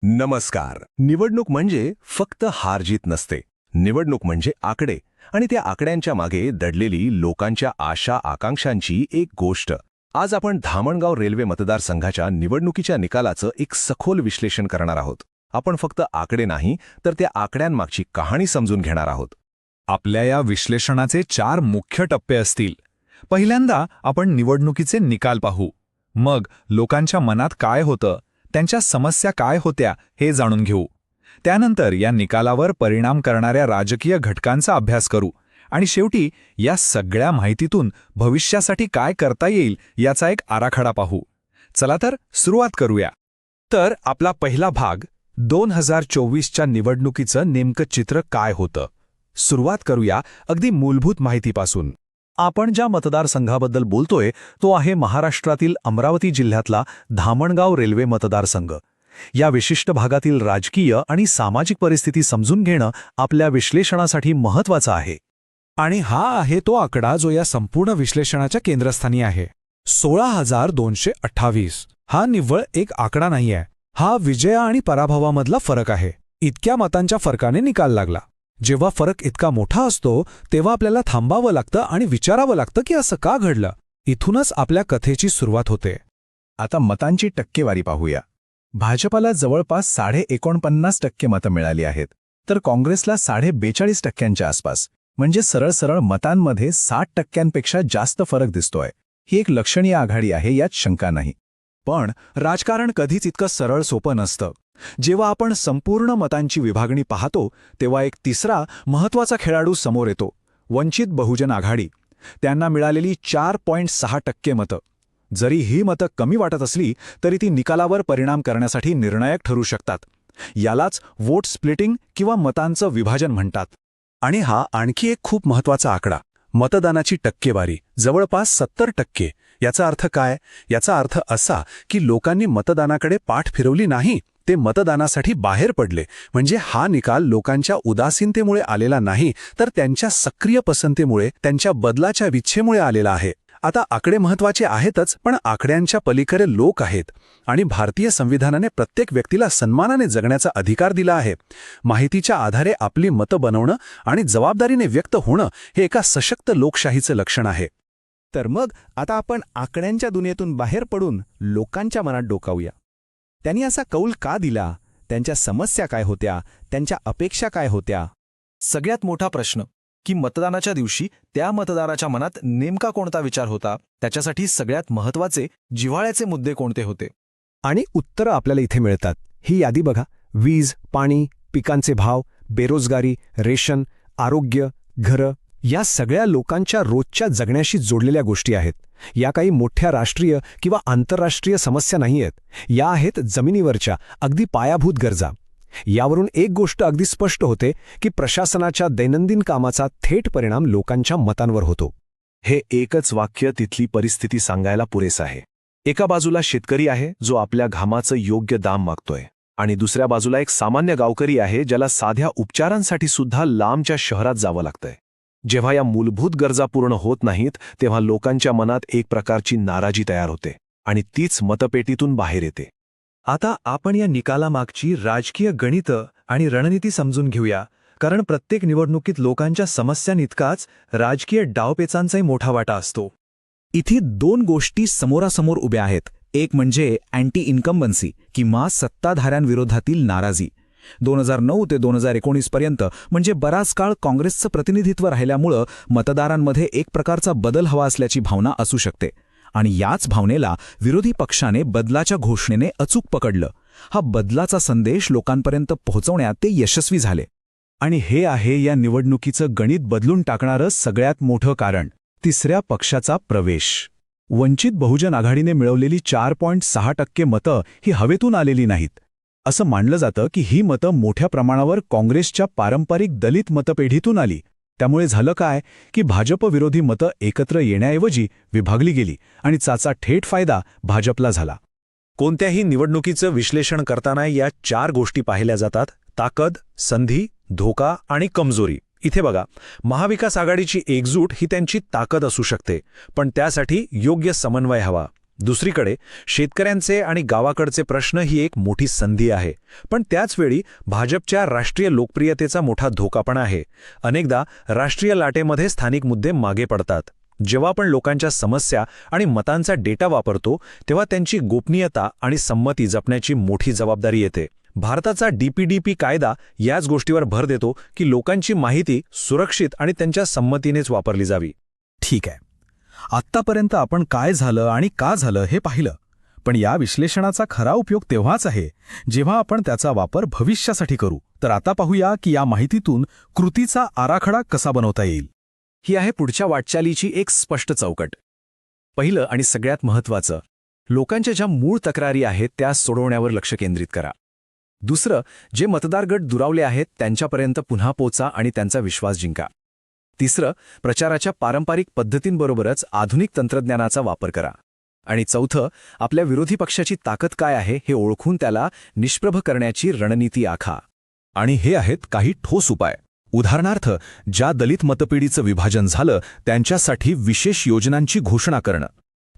नमस्कार. निवडणूक म्हणजे फक्त हार-जीत नसते. निवडणूक म्हणजे आकडे आणि त्या आकड्यांच्या मागे दडलेली लोकांच्या आशा-आकांक्षांची एक गोष्ट. आज आपण धामणगाव रेल्वे मतदारसंघाच्या निवडणुकीच्या निकालाचं एक सखोल विश्लेषण करणार आहोत. आपण फक्त आकडे नाही, तर त्या आकड्यांमागची कहाणी समजून घेणार आहोत. आपल्या या विश्लेषणाचे 4 मुख्य टप्पे असतील. पहिल्यांदा आपण निवडणुकीचे निकाल पाहू. मग लोकांच्या मनात काय होतं, त्यांच्या समस्या काय होत्या हे जाणून घेऊ. त्यानंतर या निकालावर परिणाम करणाऱ्या राजकीय घटकांचा अभ्यास करू आणि शेवटी या सगळ्या माहितीतून भविष्यासाठी काय करता येईल याचा एक आराखडा पाहू. चला तर सुरुवात करूया. तर आपला पहिला भाग 2024च्या निवडणुकीचं नेमकं चित्र काय होतं. सुरुवात करूया अगदी मूलभूत माहितीपासून. आपण ज्या मतदारसंघाबद्दल बोलतोय तो आहे महाराष्ट्रातील अमरावती जिल्ह्यातला धामणगाव रेल्वे मतदारसंघ. या विशिष्ट भागातील राजकीय आणि सामाजिक परिस्थिती समजून घेणं आपल्या विश्लेषणासाठी महत्त्वाचं आहे. आणि हा आहे तो आकडा जो या संपूर्ण विश्लेषणाच्या केंद्रस्थानी आहे. 16,228. हा निव्वळ एक आकडा नाहीये. हा विजया आणि पराभवामधला फरक आहे. इतक्या मतांच्या फरकाने निकाल लागला. जेव्हा फरक इतका मोठा असतो तेव्हा आपल्याला थांबावं लागतं आणि विचारावं लागतं की असं का घडलं. इथूनच आपल्या कथेची सुरुवात होते. आता मतांची टक्केवारी पाहूया. भाजपाला जवळपास 49.5% मतं मिळाली आहेत, तर काँग्रेसला 42.5% आसपास. म्हणजे सरळ मतांमध्ये 60%पेक्षा जास्त फरक दिसतोय. ही एक लक्षणीय आघाडी आहे, यात शंका नाही. पण राजकारण कधीच इतकं सरळ सोपं नसतं. जेव्हा आपण संपूर्ण मतांची विभागणी पाहतो तेव्हा एक तिसरा महत्त्वाचा खेळाडू समोर येतो, वंचित बहुजन आघाडी. त्यांना मिळालेली 4.6% मतं. जरी ही मतं कमी वाटत असली तरी ती निकालावर परिणाम करण्यासाठी निर्णायक ठरू शकतात. यालाच वोट स्प्लिटिंग किंवा मतांचं विभाजन म्हणतात. आणि हा आणखी एक खूप महत्त्वाचा आकडा, मतदानाची टक्केवारी जवळपास 70%. याचा अर्थ काय? याचा अर्थ असा की लोकांनी मतदानाकडे पाठ फिरवली नाही, ते मतदानासाठी बाहेर पडले. म्हणजे हा निकाल लोकांच्या उदासीनतेमुळे आलेला नाही, तर त्यांच्या सक्रिय पसंतीमुळे, त्यांच्या बदलाच्या इच्छेमुळे आलेला आहे. आता आकडे महत्त्वाचे आहेतच, पण आकड्यांच्या पलीकडे लोक आहेत. आणि भारतीय संविधानाने प्रत्येक व्यक्तीला सन्मानाने जगण्याचा अधिकार दिला आहे. माहितीच्या आधारे आपली मतं बनवणं आणि जबाबदारीने व्यक्त होणं हे एका सशक्त लोकशाहीचं लक्षण आहे. तर मग आता आपण आकड्यांच्या दुनियेतून बाहेर पडून लोकांच्या मनात डोकावूया. त्यांनी असा कौल का दिला? त्यांच्या समस्या काय होत्या? त्यांच्या अपेक्षा काय होत्या? सगळ्यात मोठा प्रश्न की मतदानाच्या दिवशी त्या मतदाराच्या मनात नेमका कोणता विचार होता, त्याच्यासाठी सगळ्यात महत्त्वाचे जिव्हाळ्याचे मुद्दे कोणते होते. आणि उत्तरं आपल्याला इथे मिळतात. ही यादी बघा. वीज, पाणी, पिकांचे भाव, बेरोजगारी, रेशन, आरोग्य, घरं, या सगळ्या लोकांच्या रोजच्या जगण्याशी जोडलेल्या गोष्टी आहेत. या काही मोठ्या राष्ट्रीय किंवा आंतरराष्ट्रीय समस्या नाहीयेत. या आहेत जमिनीवरच्या अगदी पायाभूत गरजा. यावरून एक गोष्ट अगदी स्पष्ट होते की प्रशासनाच्या दैनंदिन कामाचा थेट परिणाम लोकांच्या मतांवर होतो. हे एकच वाक्य तिथली परिस्थिती सांगायला पुरेसं आहे. एका बाजूला शेतकरी आहे जो आपल्या घामाचं योग्य दाम मागतोय, आणि दुसऱ्या बाजूला एक सामान्य गावकरी आहे ज्याला साध्या उपचारांसाठी सुद्धा लांबच्या शहरात जावं लागतंय. जेव्हा या मूलभूत गरजा पूर्ण होत नाहीत तेव्हा लोकांच्या मनात एक प्रकारची नाराजी तयार होते आणि तीच मतपेटीतून बाहेर येते. आता आपण या निकालामागची राजकीय गणितं आणि रणनीती समजून घेऊया, कारण प्रत्येक निवडणुकीत लोकांच्या समस्यांइतकाच राजकीय डावपेचांचाही मोठा वाटा असतो. इथे 2 गोष्टी समोरासमोर उभ्या आहेत. एक म्हणजे अँटी इन्कम्बन्सी किंवा सत्ताधाऱ्यांविरोधातील नाराजी. 2009 ते 2019 पर्यंत म्हणजे बराच काळ काँग्रेसचं प्रतिनिधित्व राहिल्यामुळं मतदारांमध्ये एक प्रकारचा बदल हवा असल्याची भावना असू शकते. आणि याच भावनेला विरोधी पक्षाने बदलाच्या घोषणेने अचूक पकडलं. हा बदलाचा संदेश लोकांपर्यंत पोहोचवण्यात ते यशस्वी झाले. आणि हे आहे या निवडणुकीचं गणित बदलून टाकणारं सगळ्यात मोठं कारण, तिसऱ्या पक्षाचा प्रवेश. वंचित बहुजन आघाडीने मिळवलेली 4.6% मतं ही हवेतून आलेली नाहीत. असं मानलं जातं की ही मतं मोठ्या प्रमाणावर काँग्रेसच्या पारंपरिक दलित मतपेढीतून आली. त्यामुळे झालं काय की भाजपविरोधी मतं एकत्र येण्याऐवजी विभागली गेली आणि त्याचा थेट फायदा भाजपला झाला. कोणत्याही निवडणुकीचं विश्लेषण करताना या 4 गोष्टी पाहिल्या जातात: ताकद, संधी, धोका आणि कमजोरी. इथे बघा, महाविकास आघाडीची एकजूट ही त्यांची ताकद असू शकते, पण त्यासाठी योग्य समन्वय हवा. दुसरीकडे शेतकऱ्यांचे आणि गावाकडचे प्रश्न ही एक मोठी संधी आहे, पण त्याचवेळी भाजपच्या राष्ट्रीय लोकप्रियतेचा मोठा धोका पण आहे. अनेकदा राष्ट्रीय लाटेमध्ये स्थानिक मुद्दे मागे पडतात. जेव्हा आपण लोकांच्या समस्या आणि मतांचा डेटा वापरतो तेव्हा त्यांची गोपनीयता आणि संमती जपण्याची मोठी जबाबदारी येते. भारताचा DPDP कायदा याच गोष्टीवर भर देतो की लोकांची माहिती सुरक्षित आणि त्यांच्या संमतीनेच वापरली जावी. ठीक आहे, आत्तापर्यंत आपण काय झालं आणि का झालं हे पाहिलं, पण या विश्लेषणाचा खरा उपयोग तेव्हाच आहे जेव्हा आपण त्याचा वापर भविष्यासाठी करू. तर आता पाहूया की या माहितीतून कृतीचा आराखडा कसा बनवता येईल. ही आहे पुढच्या वाटचालीची एक स्पष्ट चौकट. पहिलं आणि सगळ्यात महत्त्वाचं, लोकांच्या ज्या मूळ तक्रारी आहेत त्या सोडवण्यावर लक्ष केंद्रित करा. दुसरं, जे मतदार गट दुरावले आहेत त्यांच्यापर्यंत पुन्हा पोचा आणि त्यांचा विश्वास जिंका. तिसरं, प्रचाराच्या पारंपरिक पद्धतींबरोबरच आधुनिक तंत्रज्ञानाचा वापर करा. आणि चौथं, आपल्या विरोधी पक्षाची ताकद काय आहे हे ओळखून त्याला निष्प्रभ करण्याची रणनीती आखा. आणि हे आहेत काही ठोस उपाय. उदाहरणार्थ, ज्या दलित मतपेढीचं विभाजन झालं त्यांच्यासाठी विशेष योजनांची घोषणा करणं.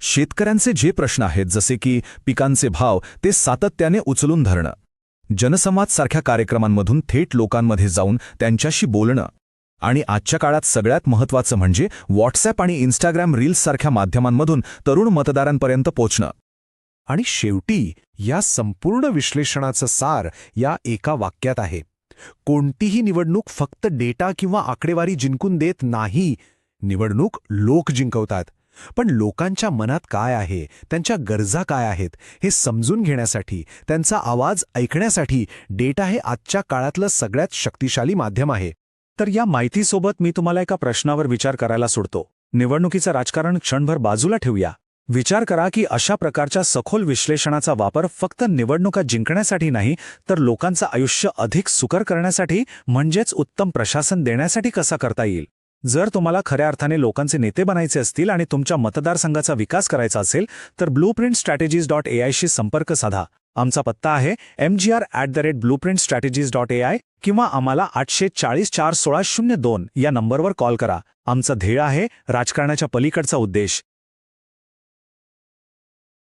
शेतकऱ्यांचे जे प्रश्न आहेत जसे की पिकांचे भाव ते सातत्याने उचलून धरणं. जनसंवाद सारख्या कार्यक्रमांमधून थेट लोकांमध्ये जाऊन त्यांच्याशी बोलणं. आणि आजच्या काळात सगळ्यात महत्त्वाचं म्हणजे व्हॉट्सॲप आणि इंस्टाग्राम रील्ससारख्या माध्यमांमधून तरुण मतदारांपर्यंत पोचणं. आणि शेवटी या संपूर्ण विश्लेषणाचं सार या एका वाक्यात आहे: कोणतीही निवडणूक फक्त डेटा किंवा आकडेवारी जिंकून देत नाही. निवडणूक लोक जिंकवतात. पण लोकांच्या मनात काय आहे, त्यांच्या गरजा काय आहेत हे समजून घेण्यासाठी, त्यांचा आवाज ऐकण्यासाठी डेटा हे आजच्या काळातलं सगळ्यात शक्तिशाली माध्यम आहे. तर या माहितीसोबत मी तुम्हाला एका प्रश्नावर विचार करायला सोडतो. निवडणुकीचं राजकारण क्षणभर बाजूला ठेवूया. विचार करा की अशा प्रकारच्या सखोल विश्लेषणाचा वापर फक्त निवडणुका जिंकण्यासाठी नाही, तर लोकांचं आयुष्य अधिक सुकर करण्यासाठी म्हणजेच उत्तम प्रशासन देण्यासाठी कसा करता येईल. जर तुम्हाला खऱ्या अर्थाने लोकांचे नेते बनायचे असतील आणि तुमच्या मतदारसंघाचा विकास करायचा असेल तर blueprintstrategies.ai शी संपर्क साधा. आमचा पत्ता आहे mgr@blueprintstrategies.ai किंवा आम्हाला 840 416 02 या नंबरवर कॉल करा. आमचं ध्येय आहे राजकारणाच्या पलीकडचा उद्देश,